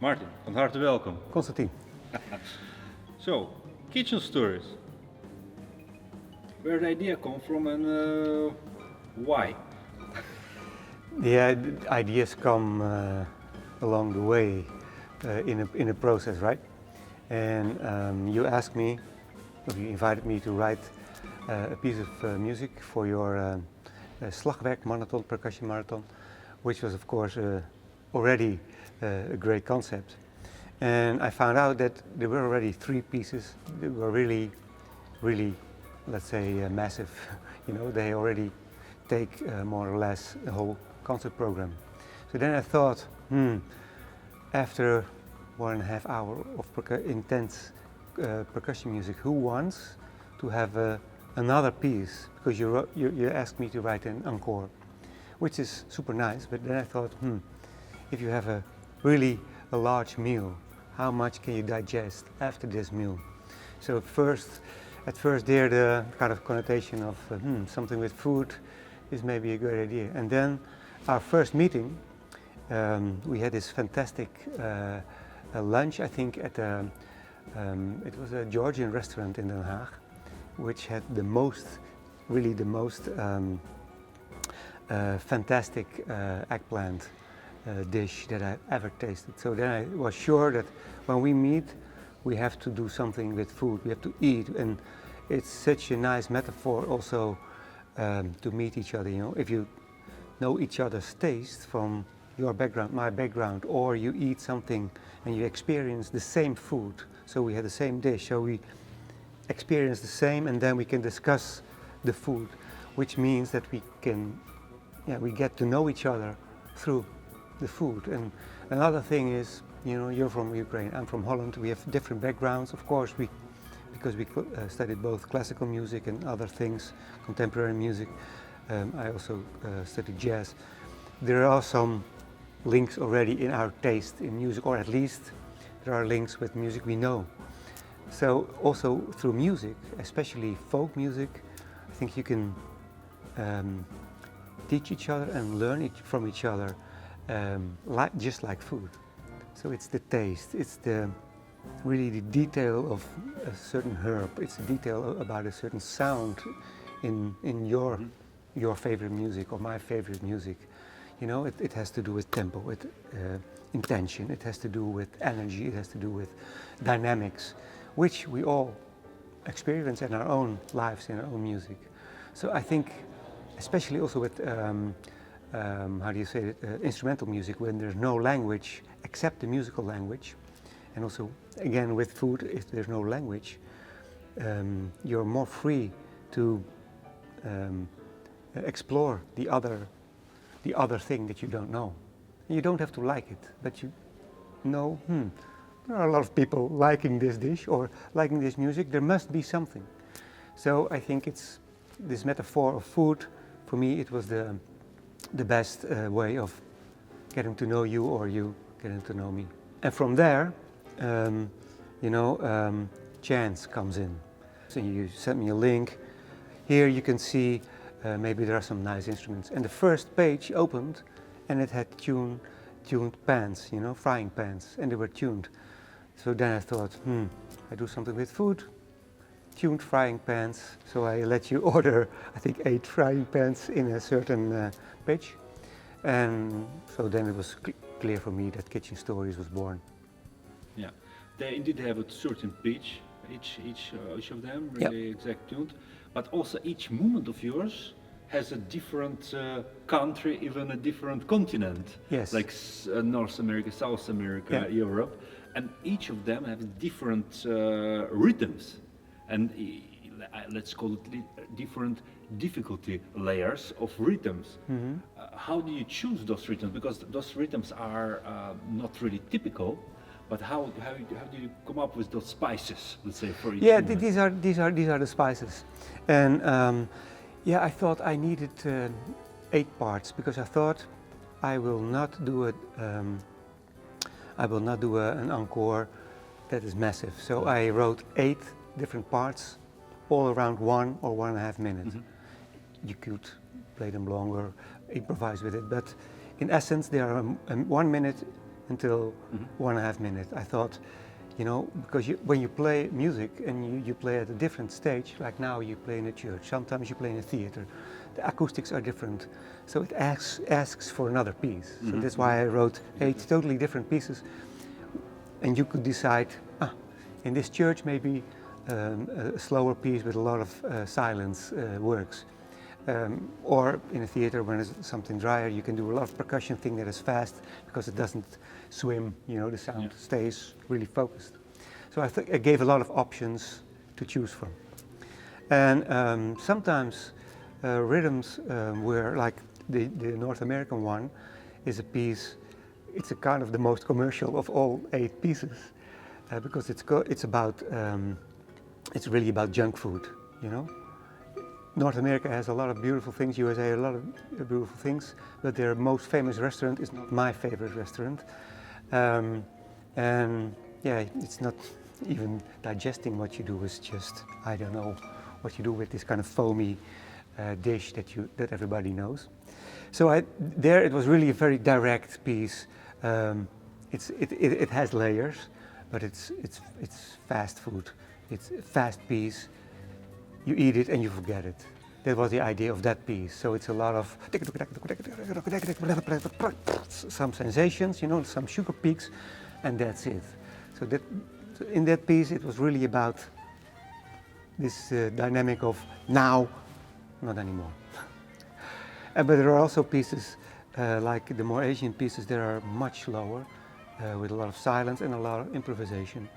Martin, van harte welkom. Konstantyn. So, kitchen stories. Where the idea come from and why? The ideas come along the way in a process, right? And you asked me, or you invited me to write a piece of music for your slagwerk marathon, percussion marathon, which was of course already a great concept. And I found out that there were already 3 pieces that were really, let's say, massive. You know, they already take more or less the whole concert program. So then I thought, after 1.5 hours of intense percussion music, who wants to have another piece? Because you asked me to write an encore, which is super nice. But then I thought, if you have a large meal, how much can you digest after this meal? So at first there the kind of connotation of something with food is maybe a good idea. And then our first meeting, we had this fantastic lunch, I think, at it was a Georgian restaurant in Den Haag, which had the most fantastic eggplant dish that I ever tasted. So then I was sure that when we meet, we have to do something with food, we have to eat, and it's such a nice metaphor also to meet each other. You know, if you know each other's taste from your background, my background, or you eat something and you experience the same food, so we had the same dish, so we experience the same, and then we can discuss the food, which means that we get to know each other through the food. And another thing is, you know, you're from Ukraine, I'm from Holland, we have different backgrounds, of course, because we studied both classical music and other things, contemporary music. I also studied jazz. There are some links already in our taste in music, or at least there are links with music we know. So also through music, especially folk music, I think you can teach each other and learn from each other, just like food. So it's the taste, it's really the detail of a certain herb, it's the detail about a certain sound in your favorite music or my favorite music. You know, it has to do with tempo, with intention, it has to do with energy, it has to do with dynamics, which we all experience in our own lives, in our own music. So I think, especially also with, how do you say it, instrumental music, when there's no language except the musical language, and also, again, with food, if there's no language, you're more free to explore the other thing that you don't know. You don't have to like it, but you know, there are a lot of people liking this dish or liking this music, there must be something. So I think it's this metaphor of food, for me it was the best way of getting to know you or you getting to know me. And from there, chance comes in. So you sent me a link. Here you can see maybe there are some nice instruments. And the first page opened and it had tuned pans, you know, frying pans, and they were tuned. So then I thought, I do something with food, tuned frying pans. So I let you order, I think, 8 frying pans in a certain pitch. And so then it was clear for me that Kitchen Stories was born. Yeah, they indeed have a certain pitch, each of them, really exact tuned. But also each movement of yours has a different country, even a different continent. Yes. Like North America, South America, Europe. And each of them have different rhythms. And let's call it different difficulty layers of rhythms. How do you choose those rhythms? Because those rhythms are not really typical. But how do you come up with those spices, let's say, for each movement? These are the spices. And I thought I needed 8 parts, because I thought I will not do an encore that is massive. So I wrote 8 different parts, all around 1 or 1.5 minutes. You could play them longer, improvise with it, but in essence they are 1 minute until 1.5 minutes. I thought, you know, because when you play music and you play at a different stage, like now you play in a church, sometimes you play in a theater, the acoustics are different, so it asks for another piece. So that's why I wrote 8 totally different pieces, and you could decide, in this church maybe a slower piece with a lot of silence works. Or in a theater when it's something drier, you can do a lot of percussion thing that is fast because it doesn't swim, you know, the sound stays really focused. So I gave a lot of options to choose from. And sometimes rhythms were like the North American one is a piece, it's a kind of the most commercial of all 8 pieces because it's about, it's really about junk food, you know. North America has a lot of beautiful things, USA a lot of beautiful things, but their most famous restaurant is not my favorite restaurant. And yeah, it's not even digesting what you do, it's just, I don't know, what you do with this kind of foamy dish that everybody knows. So there it was really a very direct piece. It has layers, but it's fast food. It's a fast piece. You eat it and you forget it. That was the idea of that piece. So it's a lot of some sensations, you know, some sugar peaks, and that's it. So in that piece, it was really about this dynamic of now, not anymore. But there are also pieces like the more Asian pieces that are much slower, with a lot of silence and a lot of improvisation,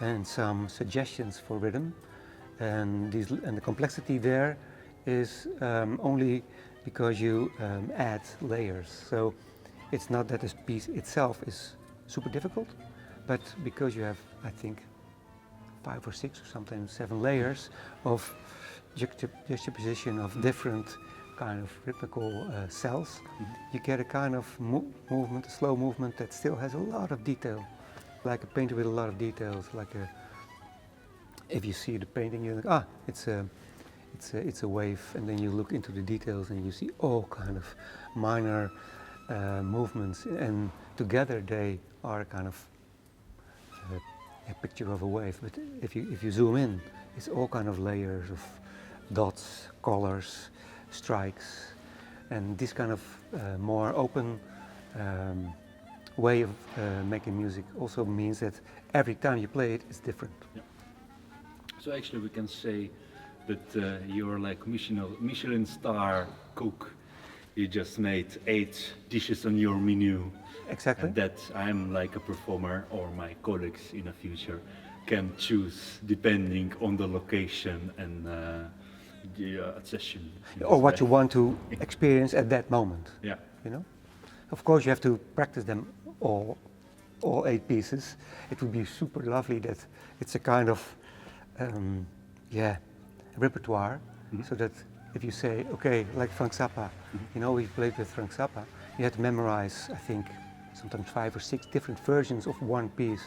and some suggestions for rhythm. And the complexity there is only because you add layers. So it's not that this piece itself is super difficult, but because you have, I think, 5 or 6 or sometimes 7 layers of juxtaposition of different kind of rhythmical cells, you get a kind of movement, a slow movement that still has a lot of detail, like a painter with a lot of details, like a. If you see the painting, you think, it's a wave, and then you look into the details and you see all kind of minor movements, and together they are kind of a picture of a wave. But if you zoom in, it's all kind of layers of dots, colors, strikes, and this kind of more open way of making music also means that every time you play it, it's different. Yeah. So actually we can say that you're like Michelin star cook. You just made 8 dishes on your menu. Exactly. And that I'm like a performer, or my colleagues in the future can choose depending on the location and the session. Or what you want to experience at that moment. Yeah. You know? Of course you have to practice them all 8 pieces. It would be super lovely that it's a kind of repertoire, so that if you say, okay, like Frank Zappa, you know, we played with Frank Zappa, you had to memorize, I think, sometimes 5 or 6 different versions of one piece.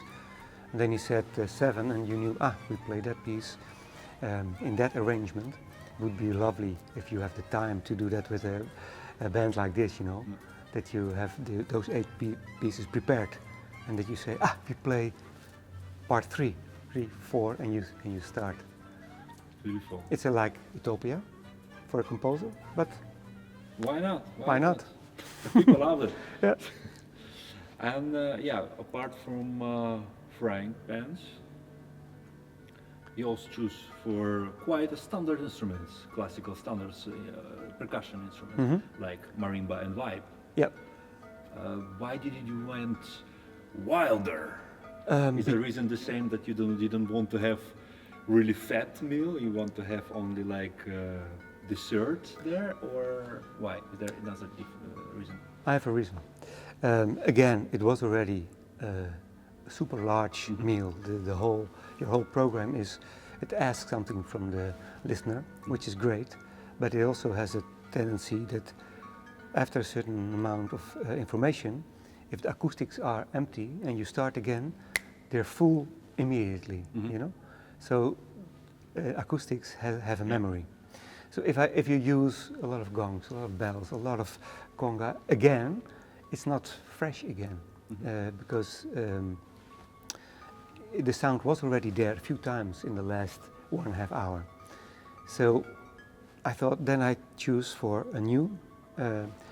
And then he said 7, and you knew, we played that piece in that arrangement. It would be lovely if you have the time to do that with a band like this, you know, that you have those 8 pieces prepared, and that you say, we play part 3, 4, and you start. Beautiful. It's like utopia for a composer, but why not? Why not? People love it. Yeah. And apart from Frank bands, you also choose for quite a standard instruments, classical standards, percussion instruments, like marimba and vibe. Yep. Why did you went wilder? Is the reason the same that you didn't want to have really fat meal? You want to have only like dessert there, or why? Is there another reason? I have a reason. Again, it was already a super large meal. Your whole program it asks something from the listener, which is great, but it also has a tendency that after a certain amount of information, if the acoustics are empty and you start again, they're full immediately, you know? So acoustics have a memory. So if you use a lot of gongs, a lot of bells, a lot of conga, again, it's not fresh again. because the sound was already there a few times in the last 1.5 hours. So I thought then I choose for a new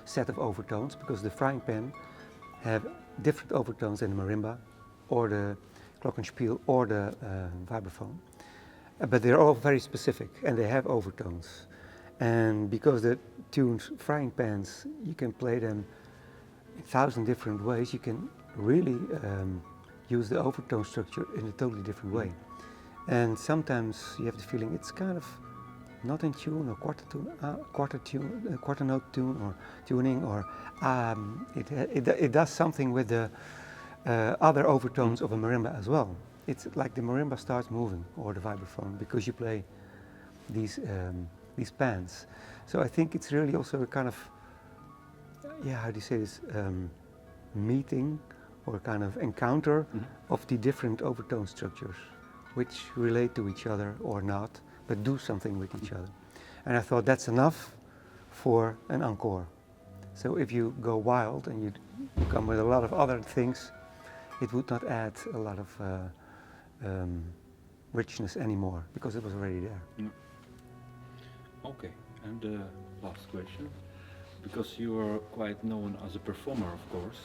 set of overtones, because the frying pan have different overtones than the marimba or the glockenspiel or the vibraphone. But they're all very specific and they have overtones. And because the tuned frying pans, you can play them in 1,000 different ways, you can really use the overtone structure in a totally different way. And sometimes you have the feeling it's kind of not in tune or quarter note tune or tuning, or it does something with the other overtones of a marimba as well. It's like the marimba starts moving, or the vibraphone, because you play these pans. So I think it's really also a kind of, how do you say this, meeting or kind of encounter of the different overtone structures, which relate to each other or not, but do something with each other. And I thought that's enough for an encore. So if you go wild and you come with a lot of other things, it would not add a lot of richness anymore, because it was already there. Okay, and the last question, because you are quite known as a performer, of course,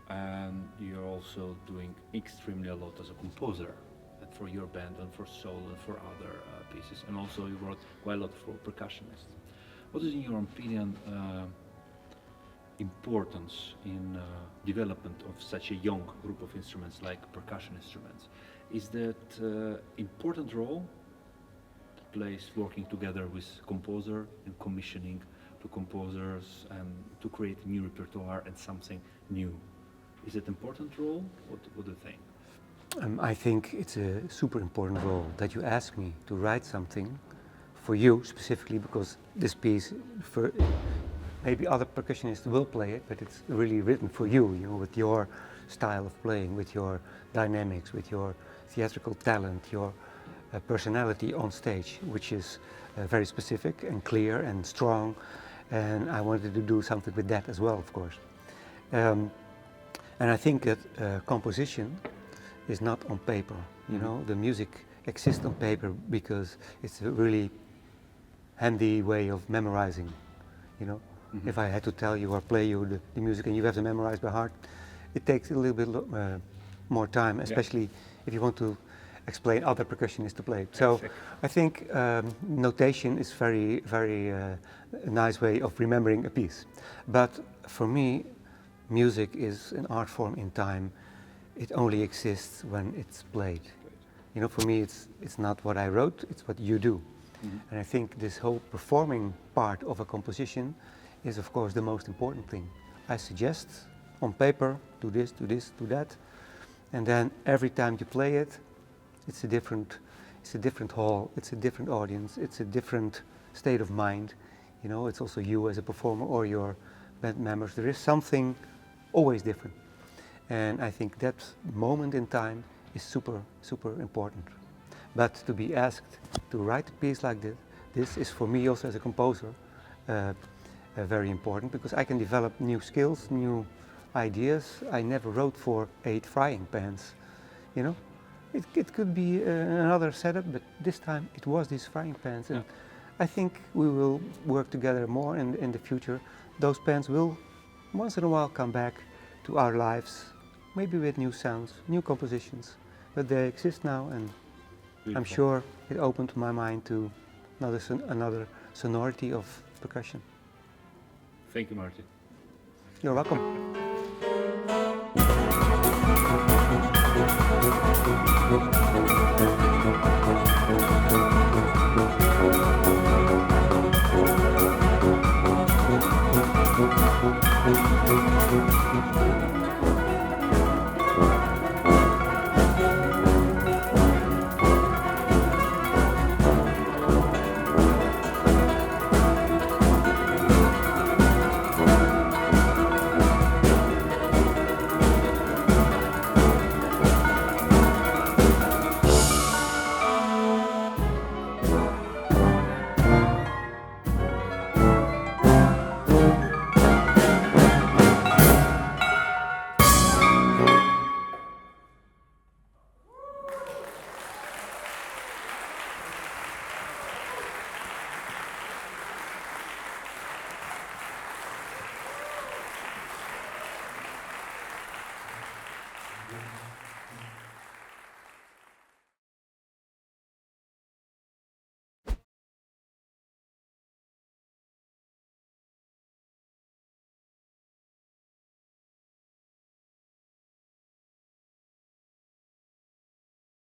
and you're also doing extremely a lot as a composer, and for your band and for soul and for other pieces, and also you wrote quite a lot for percussionists. What is, in your opinion, importance in development of such a young group of instruments like percussion instruments? Is that important role that plays working together with composer and commissioning to composers and to create new repertoire and something new? Is it important role? What do you think? I think it's a super important role that you ask me to write something for you specifically, because this piece, for maybe other percussionists will play it, but it's really written for you, with your style of playing, with your dynamics, with your theatrical talent, your personality on stage, which is very specific and clear and strong. And I wanted to do something with that as well, of course. And I think that composition is not on paper. The music exists on paper because it's a really handy way of memorizing. If I had to tell you or play you the music and you have to memorize by heart, it takes a little bit more time, especially if you want to explain other percussionists to play. So I think notation is very, very a nice way of remembering a piece. But for me, music is an art form in time. It only exists when it's played. For me, it's not what I wrote, it's what you do. And I think this whole performing part of a composition is, of course, the most important thing. I suggest on paper, do this, do that, and then every time you play it, it's a different hall, it's a different audience, it's a different state of mind. It's also you as a performer or your band members. There is something always different, and I think that moment in time is super, super important. But to be asked to write a piece like this is for me also as a composer very important, because I can develop new skills, new ideas. I never wrote for 8 frying pans, It could be another setup, but this time it was these frying pans, and I think we will work together more in the future. Those pans will once in a while come back to our lives, maybe with new sounds, new compositions, but they exist now, and beautiful. I'm sure it opened my mind to another sonority of percussion. Thank you, Martin. You're welcome.